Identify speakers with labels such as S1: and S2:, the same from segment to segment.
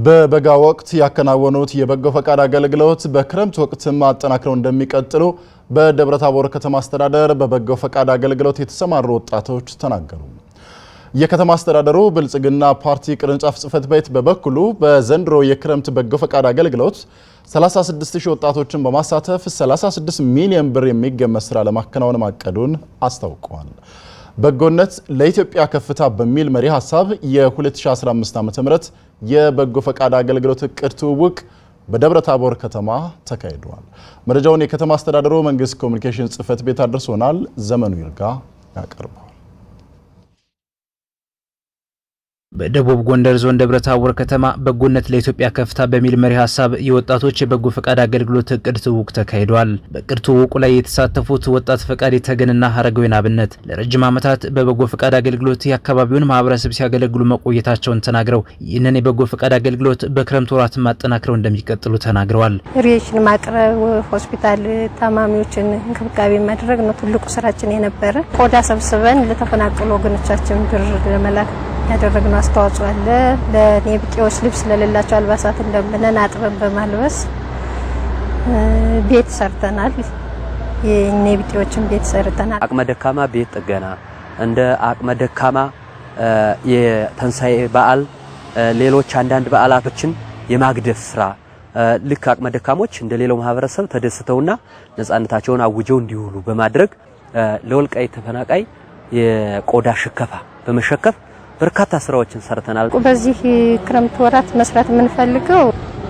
S1: በበጋ ወቅት ያከናወኑት የበጎ ፈቃድ አገልግሎት በክረምት ወቅትም አጠናክረው እንደሚቀጥሉ በደብረታቦር ከተማ አስተዳደር በበጎ ፈቃድ አገልግሎት የተሰማሩ ወጣቶች ተናገሩ። የከተማ አስተዳደሩ ብልጽግና ፓርቲ ቅርንጫፍ ጽሕፈት ቤት በበኩሉ በዘንድሮ የክረምት በጎ ፈቃድ አገልግሎት 36000 ወጣቶችን በማሳተፍ 36 ሚሊዮን ብር የሚገመት ስራ ለማከናወን ማቀዱን አስታውቋል። በጎነት ለኢትዮጵያ ከፍታ በሚል መሪ ሐሳብ የ2015 ዓ.ም የበጎ ፈቃድ አገልግሎት እቅድ ትውውቅ በደብረታቦር ከተማ ተካሂዷል። መረጃውን የከተማ አስተዳደሩ መንግስት ኮሙኒኬሽን ጽሕፈት ቤት አድርሶናል። ዘመኑ ይርጋ ያቀርባል።
S2: በደቡብ ጎንደር ዞን ደብረታቦር ከተማ በጎነት ለኢትዮጵያ ከፍታ በሚል መሪ ሐሳብ የወጣቶች የበጎ ፈቃድ አገልግሎት እቅድ ትውውቅ ተካሂዷል። በእቅድ ትውውቁ ላይ የተሳተፉት ወጣት ፈቃድ የተገንና ሀረጋዊን አብነት ለረጅም ዓመታት በበጎ ፈቃድ አገልግሎት የአካባቢውን ማህበረሰብ ሲያገለግሉ መቆየታቸውን ተናግረው ይህንን የበጎ ፈቃድ አገልግሎት በክረምት ወራት ማጠናክረው እንደሚቀጥሉ ተናግረዋል።
S3: ሪሽን ማቅረብ፣ ሆስፒታል ታማሚዎችን እንክብካቤ ማድረግ ነው ትልቁ ስራችን የነበረ። ቆዳ ሰብስበን ለተፈናቀሉ ወገኖቻችን ብር ለመላክ ያደረግነው አስተዋጽኦ አለ። ለኔብጤዎች ልብስ ለሌላቸው አልባሳት እንደምነን አጥበን በማልበስ ቤት ሰርተናል። የኔብጤዎችን ቤት ሰርተናል።
S4: አቅመ ደካማ ቤት ጥገና፣ እንደ አቅመ ደካማ የተንሳኤ በዓል፣ ሌሎች አንዳንድ በዓላቶችን የማግደፍ ስራ ልክ አቅመ ደካሞች እንደሌላው ማህበረሰብ ተደስተውና ነፃነታቸውን አውጀው እንዲውሉ በማድረግ ለወልቃይት ተፈናቃይ የቆዳ ሽከፋ በመሸከፍ በርካታ ስራዎችን ሰርተናል።
S3: በዚህ ክረምት ወራት መስራት የምንፈልገው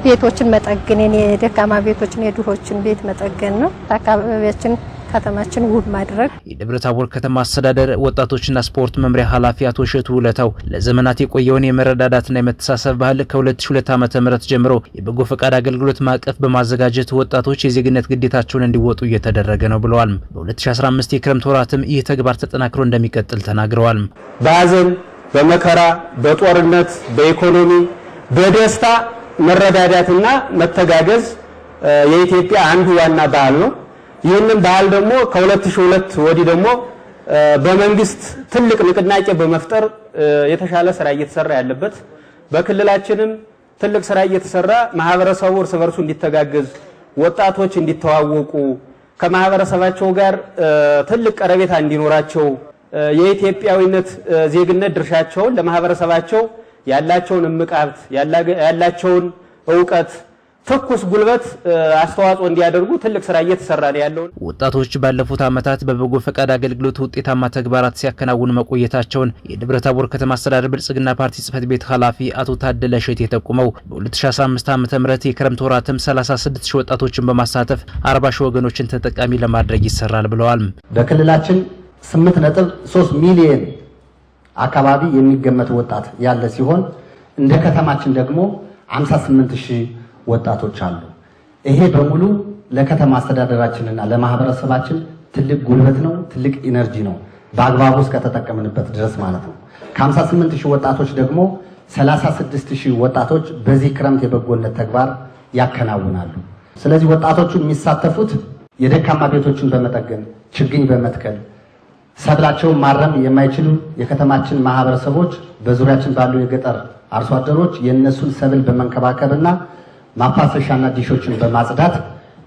S3: ቤቶችን መጠገን፣ የደካማ ቤቶችን የድሆችን ቤት መጠገን ነው። አካባቢያችን ከተማችን ውብ ማድረግ።
S2: የደብረታቦር ከተማ አስተዳደር ወጣቶችና ስፖርት መምሪያ ኃላፊ አቶ ሸቱ ውለታው ለዘመናት የቆየውን የመረዳዳትና የመተሳሰብ ባህል ከ2002 ዓ.ም ጀምሮ የበጎ ፈቃድ አገልግሎት ማዕቀፍ በማዘጋጀት ወጣቶች የዜግነት ግዴታቸውን እንዲወጡ እየተደረገ ነው ብለዋል። በ2015 የክረምት ወራትም ይህ ተግባር ተጠናክሮ እንደሚቀጥል ተናግረዋል።
S5: በሐዘን በመከራ በጦርነት በኢኮኖሚ በደስታ መረዳዳትና መተጋገዝ የኢትዮጵያ አንዱ ዋና ባህል ነው። ይህንን ባህል ደግሞ ከ2002 ወዲህ ደግሞ በመንግስት ትልቅ ንቅናቄ በመፍጠር የተሻለ ስራ እየተሰራ ያለበት፣ በክልላችንም ትልቅ ስራ እየተሰራ ማህበረሰቡ እርስ በርሱ እንዲተጋገዝ፣ ወጣቶች እንዲተዋወቁ፣ ከማህበረሰባቸው ጋር ትልቅ ቀረቤታ እንዲኖራቸው የኢትዮጵያዊነት ዜግነት ድርሻቸውን ለማህበረሰባቸው ያላቸውን እምቅ ሀብት ያላቸውን ዕውቀት ትኩስ ጉልበት አስተዋጽኦ እንዲያደርጉ ትልቅ ስራ እየተሰራ ነው ያለው።
S2: ወጣቶች ባለፉት ዓመታት በበጎ ፈቃድ አገልግሎት ውጤታማ ተግባራት ሲያከናውኑ መቆየታቸውን የደብረታቦር ከተማ አስተዳደር ብልጽግና ፓርቲ ጽሕፈት ቤት ኃላፊ አቶ ታደለ ሸቴ ጠቁመው በ2015 ዓ.ም የክረምት ወራትም 36000 ወጣቶችን በማሳተፍ 40000 ወገኖችን ተጠቃሚ ለማድረግ ይሰራል ብለዋል።
S6: በክልላችን 8.3 ሚሊዮን አካባቢ የሚገመት ወጣት ያለ ሲሆን እንደ ከተማችን ደግሞ 58000 ወጣቶች አሉ። ይሄ በሙሉ ለከተማ አስተዳደራችንና ለማህበረሰባችን ትልቅ ጉልበት ነው፣ ትልቅ ኢነርጂ ነው፣ በአግባቡ እስከተጠቀምንበት ድረስ ማለት ነው። ከ58000 ወጣቶች ደግሞ 36000 ወጣቶች በዚህ ክረምት የበጎነት ተግባር ያከናውናሉ። ስለዚህ ወጣቶቹ የሚሳተፉት የደካማ ቤቶችን በመጠገን ችግኝ በመትከል ሰብላቸውን ማረም የማይችሉ የከተማችን ማህበረሰቦች በዙሪያችን ባሉ የገጠር አርሶ አደሮች የነሱን ሰብል በመንከባከብና ማፋሰሻና ዲሾችን በማጽዳት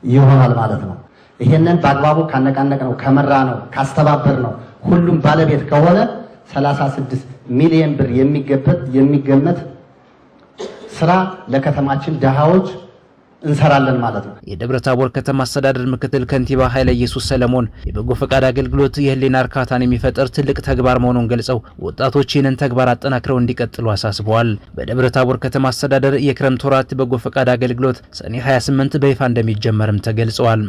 S6: ይሆናል ማለት ነው። ይሄንን በአግባቡ ካነቃነቅ ነው፣ ከመራ ነው፣ ካስተባበር ነው፣ ሁሉም ባለቤት ከሆነ 36 ሚሊዮን ብር የሚገመት ስራ ለከተማችን ደሃዎች እንሰራለን ማለት ነው።
S2: የደብረታቦር ከተማ አስተዳደር ምክትል ከንቲባ ኃይለ ኢየሱስ ሰለሞን የበጎ ፈቃድ አገልግሎት የህሊና እርካታን የሚፈጥር ትልቅ ተግባር መሆኑን ገልጸው ወጣቶች ይህንን ተግባር አጠናክረው እንዲቀጥሉ አሳስበዋል። በደብረታቦር ከተማ አስተዳደር የክረምት ወራት በጎ ፈቃድ አገልግሎት ሰኔ 28 በይፋ እንደሚጀመርም ተገልጿል።